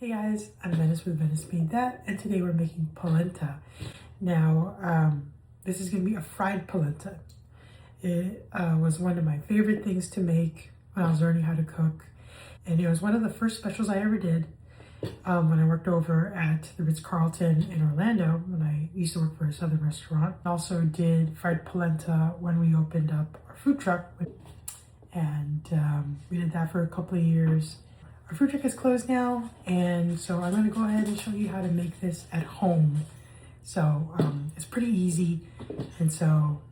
Hey guys, I'm Venice with Venice Made That, and today we're making polenta. Now, this is going to be a fried polenta. It was one of my favorite things to make when I was learning how to cook, and it was one of the first specials I ever did when I worked over at the Ritz-Carlton in Orlando when I used to work for a southern restaurant. I also did fried polenta when we opened up our food truck, and we did that for a couple of years. Our food truck is closed now, and so I'm going to go ahead and show you how to make this at home. So it's pretty easy, and so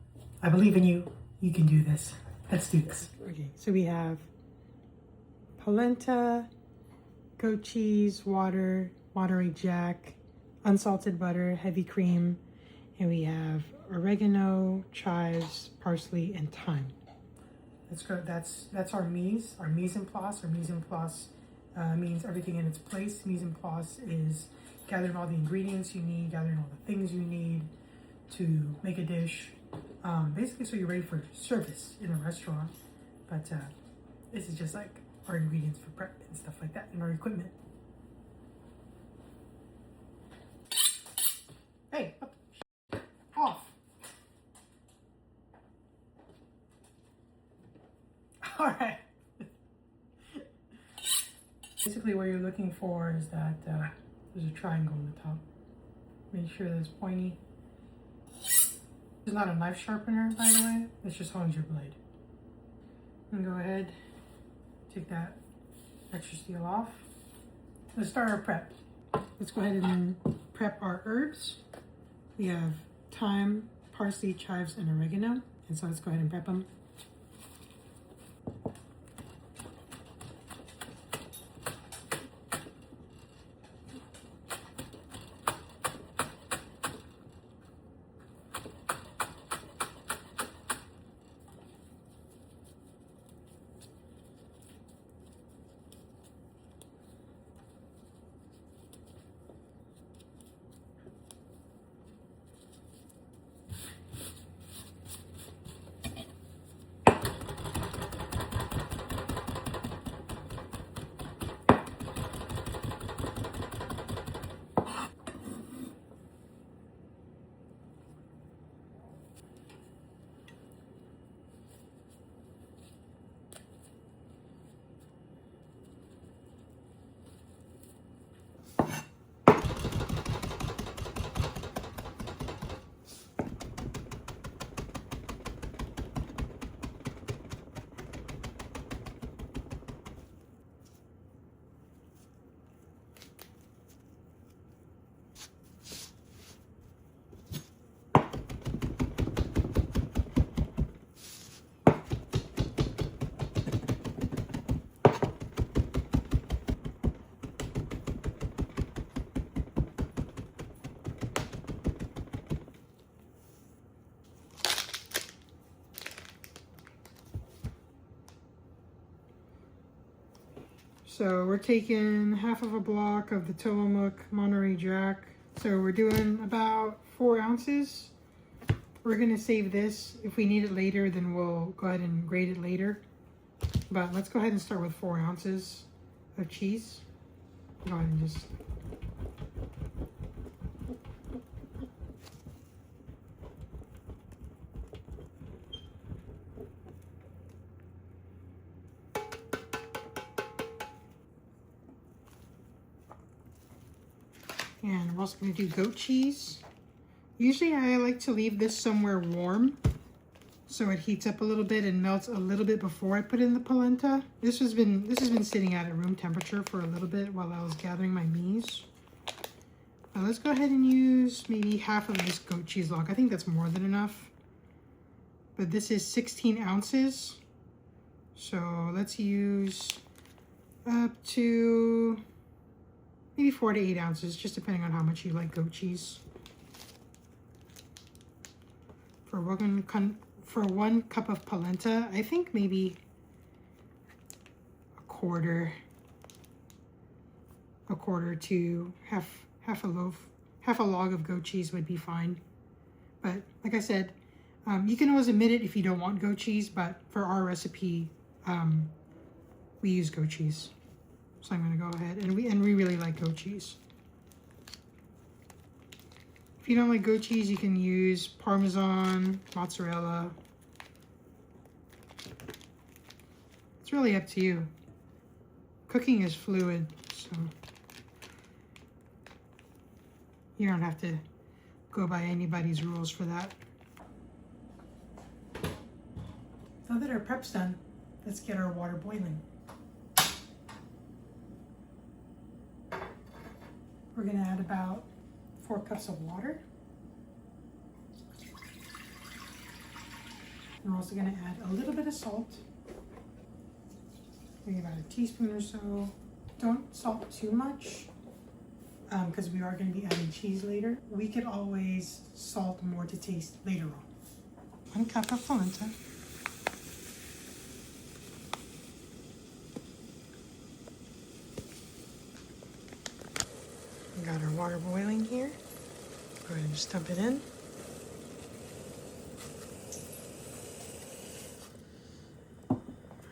I believe in you. You can do this. Let's do this. Okay, so we have polenta, goat cheese, water, Monterey Jack, unsalted butter, heavy cream, and we have oregano, chives, parsley, and thyme. That's good. That's our mise en place. Our mise en place means everything in its place. Mise en place is gathering all the ingredients you need, gathering all the things you need to make a dish. Basically, so you're ready for service in a restaurant. But this is just like our ingredients for prep and stuff like that, and our equipment. Hey, off. All right. Basically, what you're looking for is that there's a triangle on the top. Make sure that it's pointy. It's not a knife sharpener, by the way. It just hones your blade. And go ahead, take that extra steel off. Let's start our prep. Let's go ahead and prep our herbs. We have thyme, parsley, chives, and oregano. And so let's go ahead and prep them. So we're taking half of a block of the Tillamook Monterey Jack. So we're doing about 4 ounces. We're gonna save this. If we need it later, then we'll go ahead and grate it later. But let's go ahead and start with 4 ounces of cheese. Go ahead and just... And we're also going to do goat cheese. Usually I like to leave this somewhere warm so it heats up a little bit and melts a little bit before I put in the polenta. This has been sitting at room temperature for a little bit while I was gathering my mise. Now let's go ahead and use maybe half of this goat cheese log. I think that's more than enough. But this is 16 ounces. So let's use up to maybe 4 to 8 ounces, just depending on how much you like goat cheese. For one cup of polenta, I think maybe a quarter to half a log of goat cheese would be fine. But like I said, you can always omit it if you don't want goat cheese, but for our recipe, we use goat cheese. So I'm gonna go ahead, and we really like goat cheese. If you don't like goat cheese, you can use Parmesan, mozzarella. It's really up to you. Cooking is fluid, so you don't have to go by anybody's rules for that. Now that our prep's done, let's get our water boiling. We're gonna add about 4 cups of water. We're also gonna add a little bit of salt, maybe about a teaspoon or so. Don't salt too much, because we are gonna be adding cheese later. We could always salt more to taste later on. 1 cup of polenta. We got our water boiling here. Go ahead and just dump it in.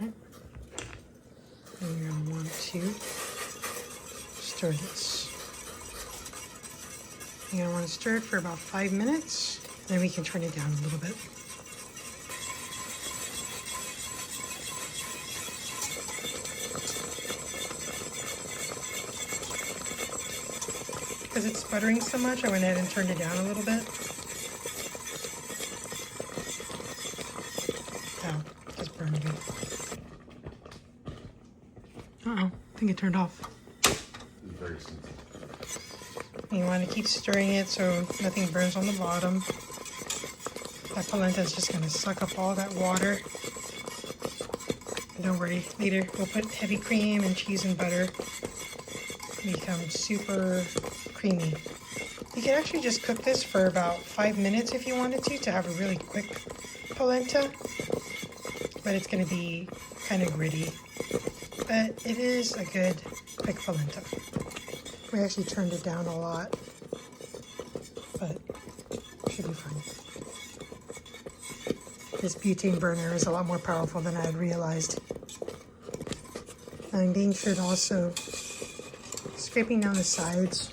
Right. And you're going to want to stir this. You're going to want to stir it for about 5 minutes, then we can turn it down a little bit. Because it's sputtering so much, I went ahead and turned it down a little bit. Oh, just burned it. Uh-oh, I think it turned off. Very sensitive. You want to keep stirring it so nothing burns on the bottom. That polenta is just going to suck up all that water. And don't worry, later we'll put heavy cream and cheese and butter. It becomes super creamy. You can actually just cook this for about 5 minutes if you wanted to have a really quick polenta, but it's going to be kind of gritty. But it is a good quick polenta. We actually turned it down a lot, but it should be fine. This butane burner is a lot more powerful than I had realized. I'm being sure to also scraping down the sides.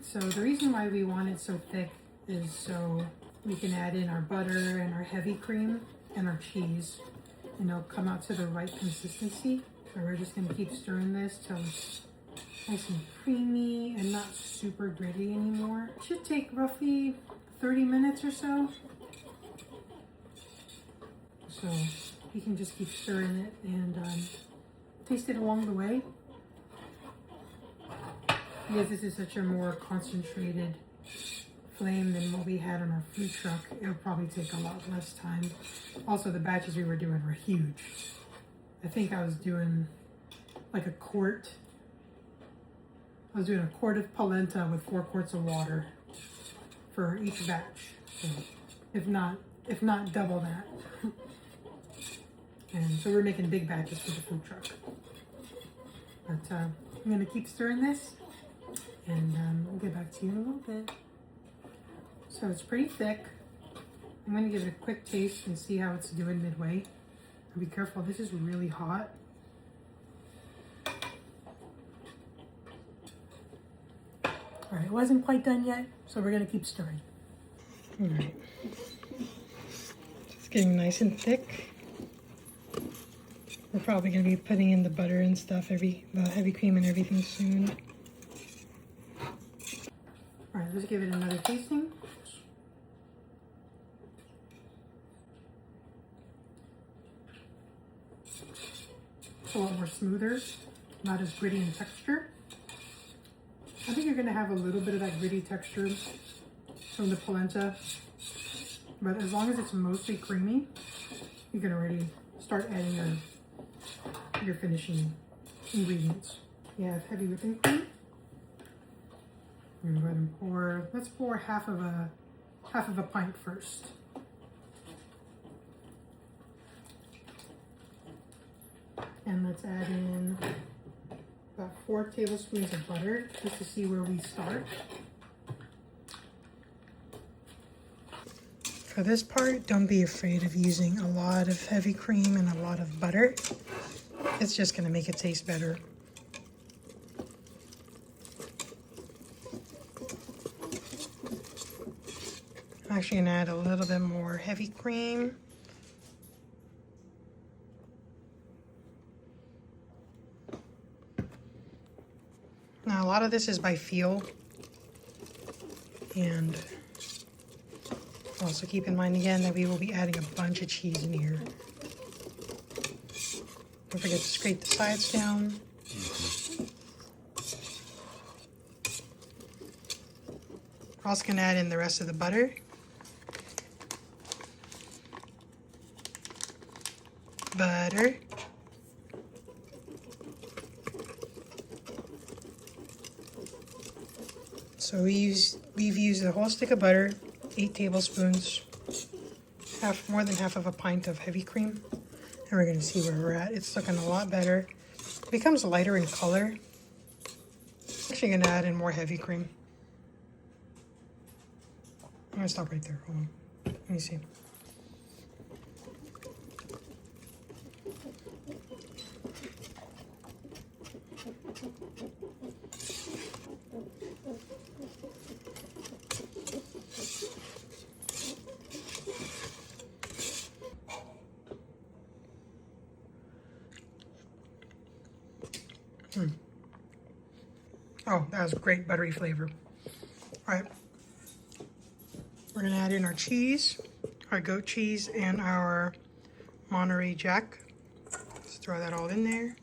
So the reason why we want it so thick is so we can add in our butter and our heavy cream and our cheese, and it'll come out to the right consistency. So we're just going to keep stirring this till it's nice and creamy and not super gritty anymore. It should take roughly 30 minutes or so. So you can just keep stirring it and taste it along the way. Because this is such a more concentrated flame than what we had on our food truck, it'll probably take a lot less time. Also, the batches we were doing were huge. I think I was doing like a quart. I was doing a quart of polenta with 4 quarts of water for each batch. So if not double that. And so we're making big batches for the food truck. But I'm gonna keep stirring this, and we'll get back to you in a little bit. So it's pretty thick. I'm gonna give it a quick taste and see how it's doing midway. And be careful, this is really hot. All right, it wasn't quite done yet, so we're gonna keep stirring. All right, it's getting nice and thick. We're probably gonna be putting in the butter and stuff, the heavy cream and everything soon. All right, let's give it another tasting. It's a lot more smoother, not as gritty in texture. I think you're gonna have a little bit of that gritty texture from the polenta, but as long as it's mostly creamy, you can already start adding your finishing ingredients. You have heavy whipping cream. I'm gonna go ahead and pour. Let's pour half of a pint first. And let's add in about 4 tablespoons of butter just to see where we start. For this part, don't be afraid of using a lot of heavy cream and a lot of butter. It's just going to make it taste better. I'm actually going to add a little bit more heavy cream. Now, a lot of this is by feel. And also keep in mind again that we will be adding a bunch of cheese in here. Don't forget to scrape the sides down. We're also going to add in the rest of the butter. Butter. So we've used a whole stick of butter, 8 tablespoons, more than half of a pint of heavy cream, and we're going to see where we're at. It's looking a lot better. It becomes lighter in color. I'm actually going to add in more heavy cream. I'm going to stop right there. Hold on. Let me see. Oh, that was great buttery flavor. All right, we're gonna add in our cheese, our goat cheese, and our Monterey Jack. Let's throw that all in there.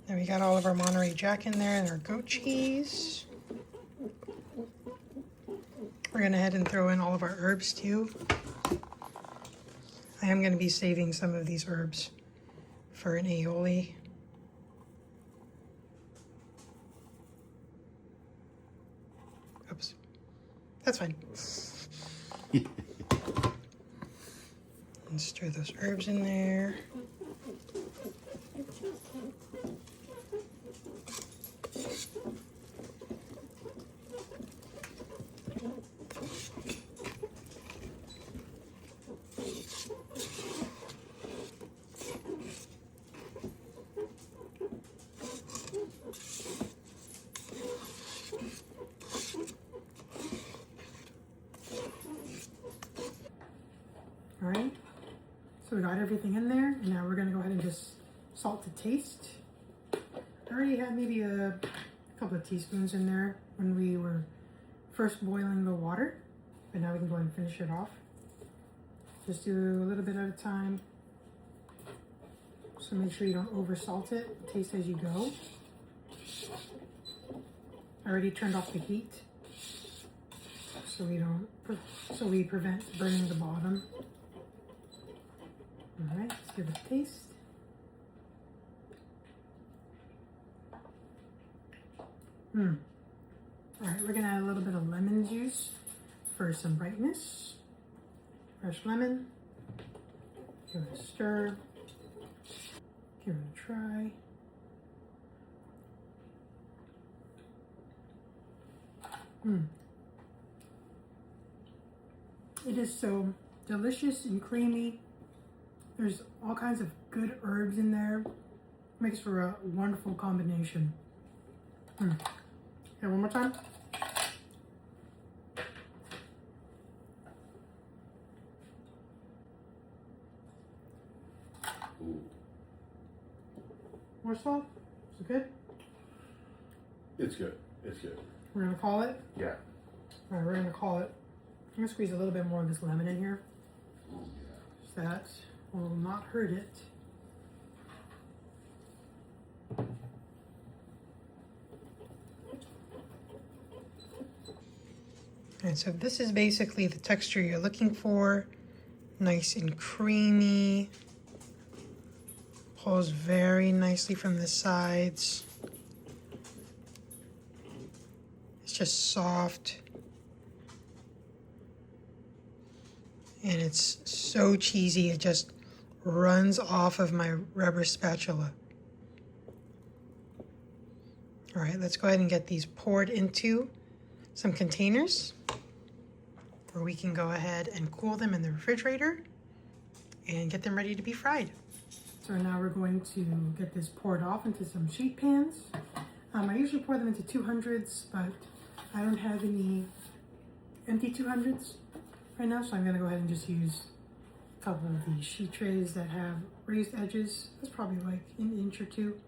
Now we got all of our Monterey Jack in there and our goat cheese. We're gonna head and throw in all of our herbs too. I am gonna be saving some of these herbs for an aioli. Oops, that's fine. And stir those herbs in there. All right, so we got everything in there. Now we're gonna go ahead and just salt to taste. I already had maybe a couple of teaspoons in there when we were first boiling the water, but now we can go ahead and finish it off. Just do a little bit at a time. So make sure you don't over salt it. Taste as you go. I already turned off the heat, so we prevent burning the bottom. All right, let's give it a taste. All right, we're gonna add a little bit of lemon juice for some brightness. Fresh lemon. Give it a stir. Give it a try. It is so delicious and creamy. There's all kinds of good herbs in there. Makes for a wonderful combination. Okay, one more time. More salt? Is it good? It's good. It's good. We're gonna call it? Yeah. All right, we're gonna call it. I'm gonna squeeze a little bit more of this lemon in here. So that will not hurt it. And so this is basically the texture you're looking for. Nice and creamy. Pulls very nicely from the sides. It's just soft. And it's so cheesy, it just runs off of my rubber spatula. All right, let's go ahead and get these poured into some containers where we can go ahead and cool them in the refrigerator and get them ready to be fried. So now we're going to get this poured off into some sheet pans. I usually pour them into 200s, but I don't have any empty 200s right now, so I'm gonna go ahead and just use a couple of these sheet trays that have raised edges. That's probably like an inch or two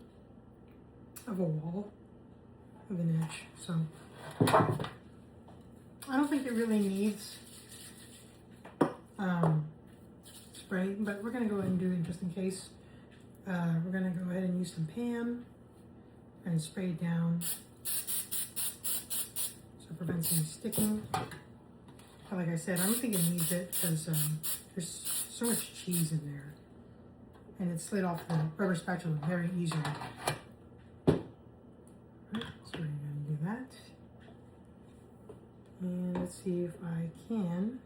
of a wall of an edge. So I don't think it really needs spray, but we're gonna go ahead and do it just in case. We're gonna go ahead and use some Pam and spray it down so it prevents any sticking. But like I said, I don't think it needs it because there's so much cheese in there, and it slid off the rubber spatula very easily. Alright, so we're gonna do that. And let's see if I can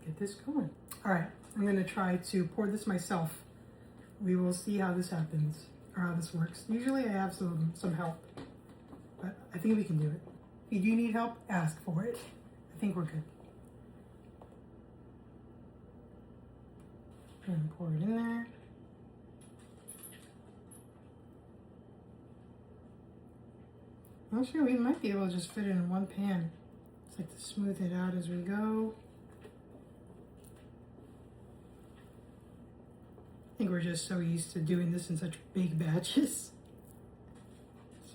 get this going. All right, I'm gonna try to pour this myself. We will see how this happens, or how this works. Usually I have some help, but I think we can do it. If you do need help, ask for it. I think we're good. And pour it in there. Actually, we might be able to just fit it in one pan. Just like to smooth it out as we go. I think we're just so used to doing this in such big batches.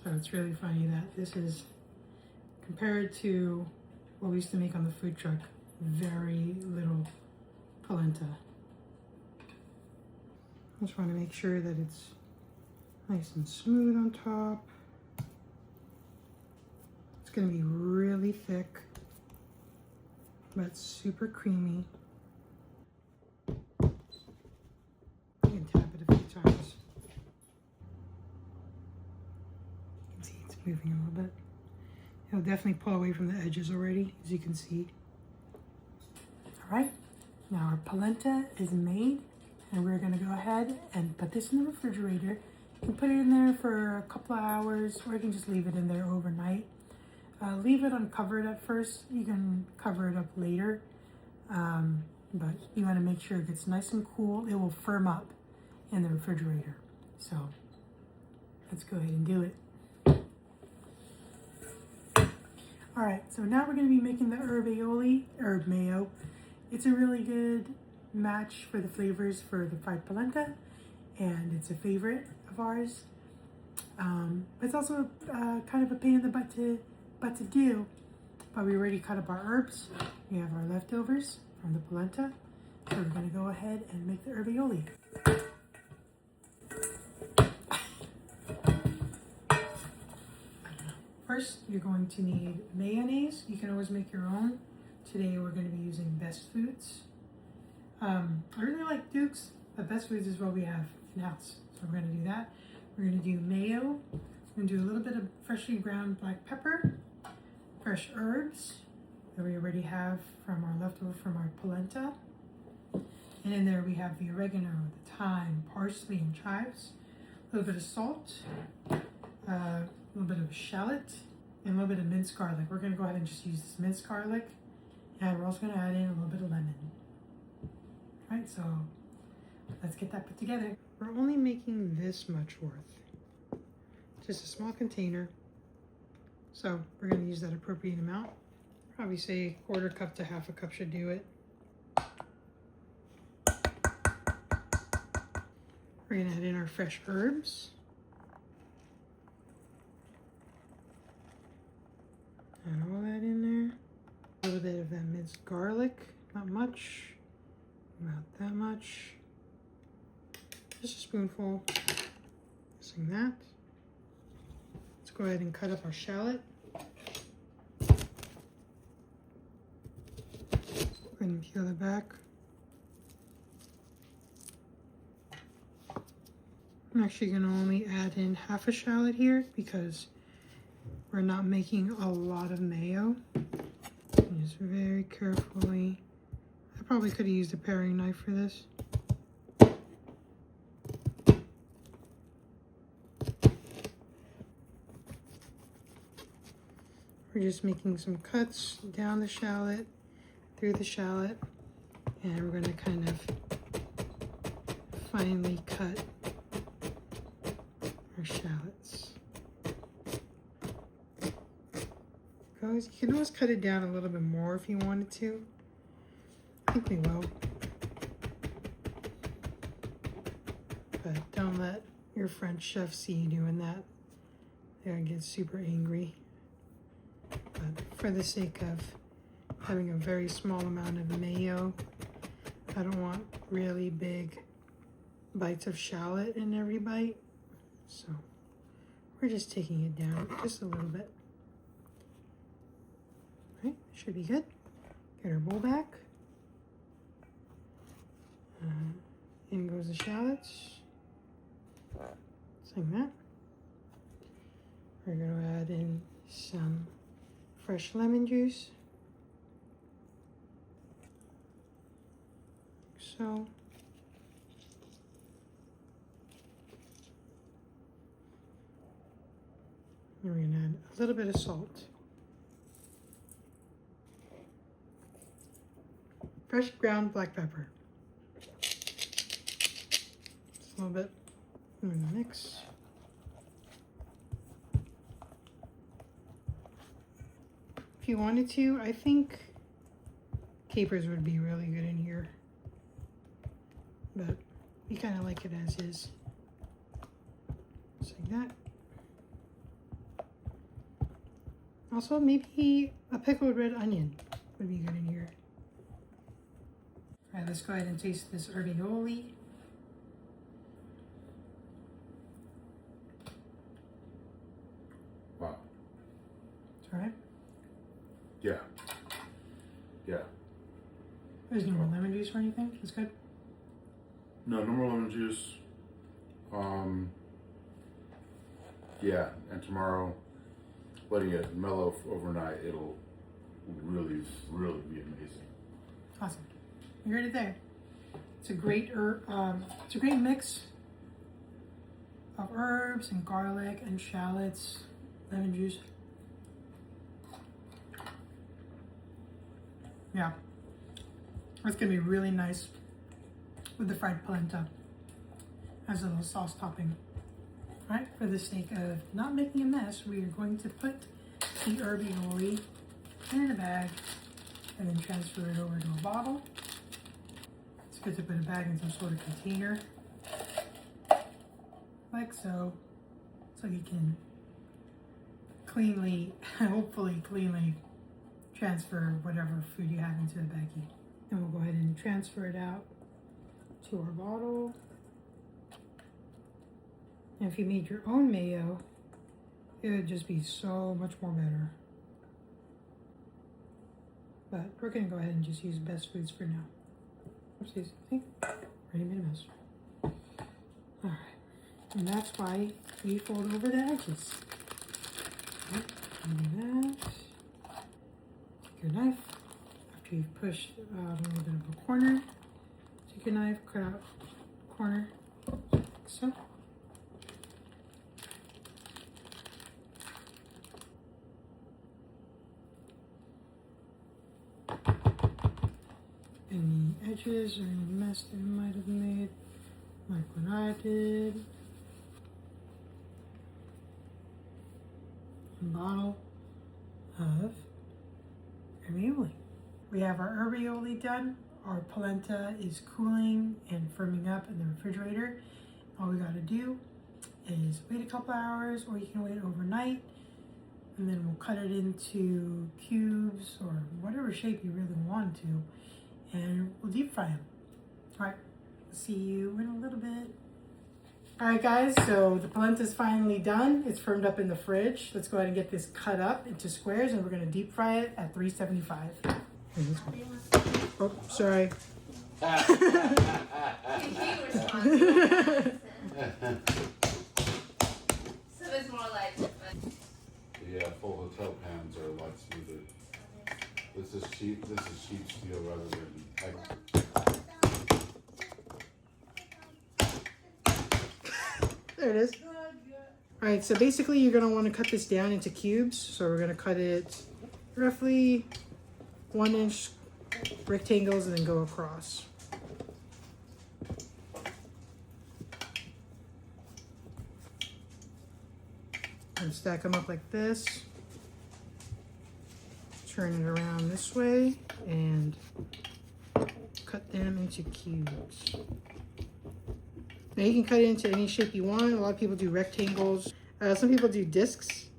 So it's really funny that this is, compared to what we used to make on the food truck, very little polenta. Just want to make sure that it's nice and smooth on top. It's going to be really thick, but super creamy. You can tap it a few times. You can see it's moving a little bit. It'll definitely pull away from the edges already, as you can see. All right, now our polenta is made, and we're going to go ahead and put this in the refrigerator. You can put it in there for a couple of hours, or you can just leave it in there overnight. Leave it uncovered at first. You can cover it up later, but you want to make sure it gets nice and cool. It will firm up in the refrigerator. So let's go ahead and do it. All right, so now we're going to be making the herb mayo. It's a really good match for the flavors for the fried polenta, and it's a favorite of ours. It's also kind of a pain in the butt to do, but we already cut up our herbs. We have our leftovers from the polenta, so we're going to go ahead and make the herb aioli. First, you're going to need mayonnaise. You can always make your own. Today we're going to be using Best Foods. I really like Duke's, but Best Foods is what we have in-house, so we're going to do that. We're going to do mayo. We're going to do a little bit of freshly ground black pepper, fresh herbs that we already have from our leftover from our polenta. And in there we have the oregano, the thyme, parsley, and chives. A little bit of salt, a little bit of shallot, and a little bit of minced garlic. We're going to go ahead and just use this minced garlic, and we're also going to add in a little bit of lemon. All right, so let's get that put together. We're only making this much worth. Just a small container. So we're going to use that appropriate amount. Probably say 1/4 cup to 1/2 cup should do it. We're going to add in our fresh herbs. Add all that in there. A little bit of that minced garlic. Not much. About that much. Just a spoonful. Missing that. Let's go ahead and cut up our shallot. Go ahead and peel it back. I'm actually going to only add in 1/2 shallot here because we're not making a lot of mayo. Just very carefully. I probably could have used a paring knife for this. We're just making some cuts down the shallot, through the shallot, and we're gonna kind of finely cut our shallots. You can always cut it down a little bit more if you wanted to. I think we will. But don't let your French chef see you doing that. They're gonna get super angry. But for the sake of having a very small amount of mayo, I don't want really big bites of shallot in every bite. So we're just taking it down just a little bit. All right, should be good. Get our bowl back. In goes the shallots. Just like that. We're going to add in some fresh lemon juice. Like so. And we're going to add a little bit of salt. Fresh ground black pepper. Just a little bit in the mix. If you wanted to, I think capers would be really good in here. But we kind of like it as is. Just like that. Also, maybe a pickled red onion would be good in here. All right, let's go ahead and taste this aioli. Wow. It's all right. Yeah. Yeah. There's no more lemon juice or anything? It's good? No, no more lemon juice. Yeah, and tomorrow, letting it mellow overnight, it'll really, really be amazing. Awesome. You heard it there. It's a great it's a great mix of herbs and garlic and shallots, lemon juice. Yeah, it's gonna be really nice with the fried polenta as a little sauce topping. All right, for the sake of not making a mess, we are going to put the aioli in a bag and then transfer it over to a bottle. It's good to put a bag in some sort of container, like so, so you can cleanly, hopefully cleanly, transfer whatever food you have into the baggie. And we'll go ahead and transfer it out to our bottle. And if you made your own mayo, it would just be so much more better. But we're gonna go ahead and just use Best Foods for now. Oopsies, see? Already made a mess. All right, and that's why we fold over the edges. Okay, do that. Take your knife. After you've pushed out a little bit of a corner, take your knife, cut out a corner, like so. Any edges or any mess that you might have made, like what I did. A bottle of aioli. We have our aioli done. Our polenta is cooling and firming up in the refrigerator. All we gotta do is wait a couple hours, or you can wait overnight, and then we'll cut it into cubes or whatever shape you really want to, and we'll deep fry them. All right, see you in a little bit. All right, guys, so the polenta is finally done. It's firmed up in the fridge. Let's go ahead and get this cut up into squares, and we're gonna deep fry it at 375. Oh, sorry. So it's more like. Yeah, full hotel pans are a lot smoother. This is cheap steel rather than There it is. All All right, so basically you're gonna wanna cut this down into cubes. So we're gonna cut it roughly 1-inch rectangles and then go across. And stack them up like this. Turn it around this way and cut them into cubes. Now you can cut it into any shape you want. A lot of people do rectangles. Some people do discs,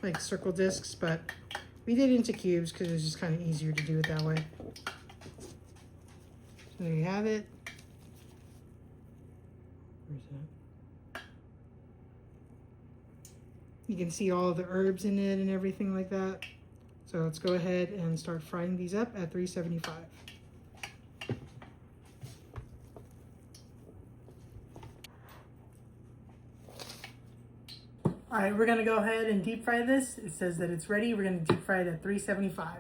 like circle discs, but we did it into cubes because it's just kind of easier to do it that way. So there you have it. Where's that? You can see all the herbs in it and everything like that. So let's go ahead and start frying these up at 375. All right, we're gonna go ahead and deep fry this. It says that it's ready. We're gonna deep fry it at 375.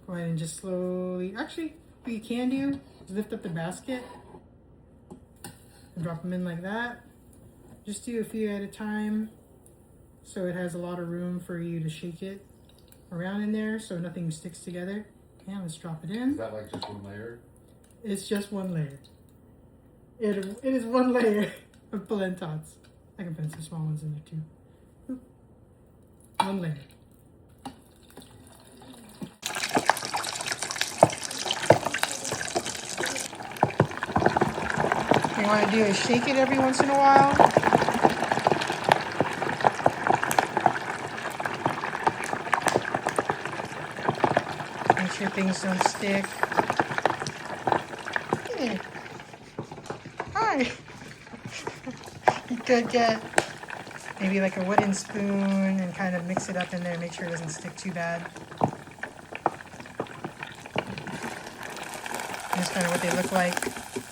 Go ahead and just slowly, actually, what you can do is lift up the basket and drop them in like that. Just do a few at a time so it has a lot of room for you to shake it around in there so nothing sticks together. Okay, let's drop it in. Is that like just one layer? It's just one layer. It is one layer of Polentots. I can put some small ones in there too. Oop. One layer. What you want to do is shake it every once in a while. Make sure things don't stick. Hey. Hi. You could get maybe like a wooden spoon and kind of mix it up in there, make sure it doesn't stick too bad. That's kind of what they look like.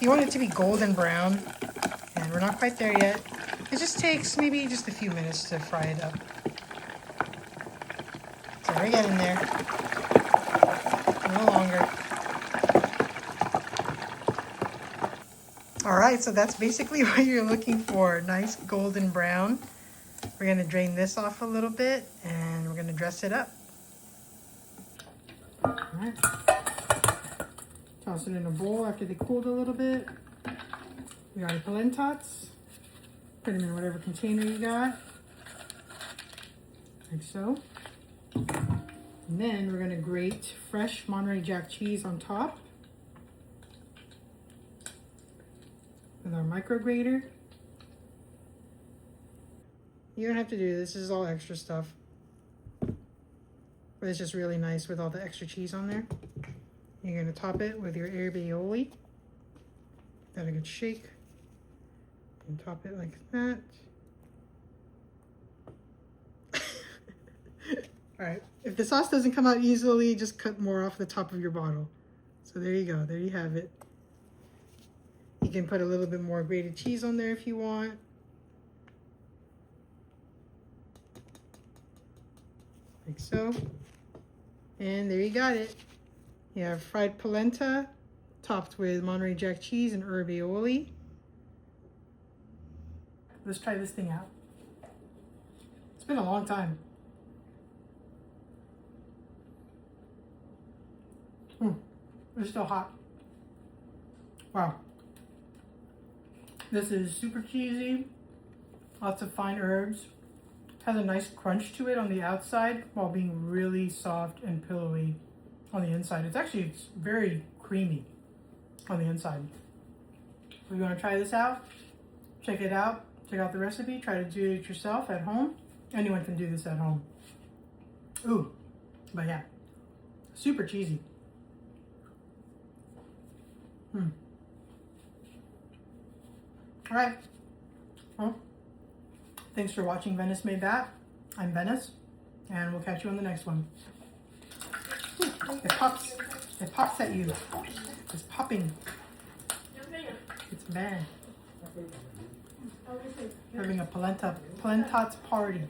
You want it to be golden brown, and we're not quite there yet. It just takes maybe just a few minutes to fry it up. So we're getting there. A little longer. All right, so that's basically what you're looking for. Nice golden brown. We're gonna drain this off a little bit and we're gonna dress it up. All right. Toss it in a bowl after they cooled a little bit. We got our Polentots. Put them in whatever container you got. Like so. And then we're gonna grate fresh Monterey Jack cheese on top with our micro grater. You don't have to do this. This is all extra stuff. But it's just really nice with all the extra cheese on there. You're gonna top it with your aioli. Got a good shake. And top it like that. All right, if the sauce doesn't come out easily, just cut more off the top of your bottle. So there you go, there you have it. You can put a little bit more grated cheese on there if you want. Like so. And there you got it. You have fried polenta topped with Monterey Jack cheese and herb aioli. Let's try this thing out. It's been a long time. It's still hot. Wow. This is super cheesy. Lots of fine herbs. Has a nice crunch to it on the outside while being really soft and pillowy on the inside. It's very creamy on the inside. If you want to try this out, check it out. Check out the recipe. Try to do it yourself at home. Anyone can do this at home. Ooh, but yeah, super cheesy. All right. Well, thanks for watching Venice Made That. I'm Venice, and we'll catch you on the next one. Ooh, it pops at you. It's popping. It's bad. Having a Polentots party.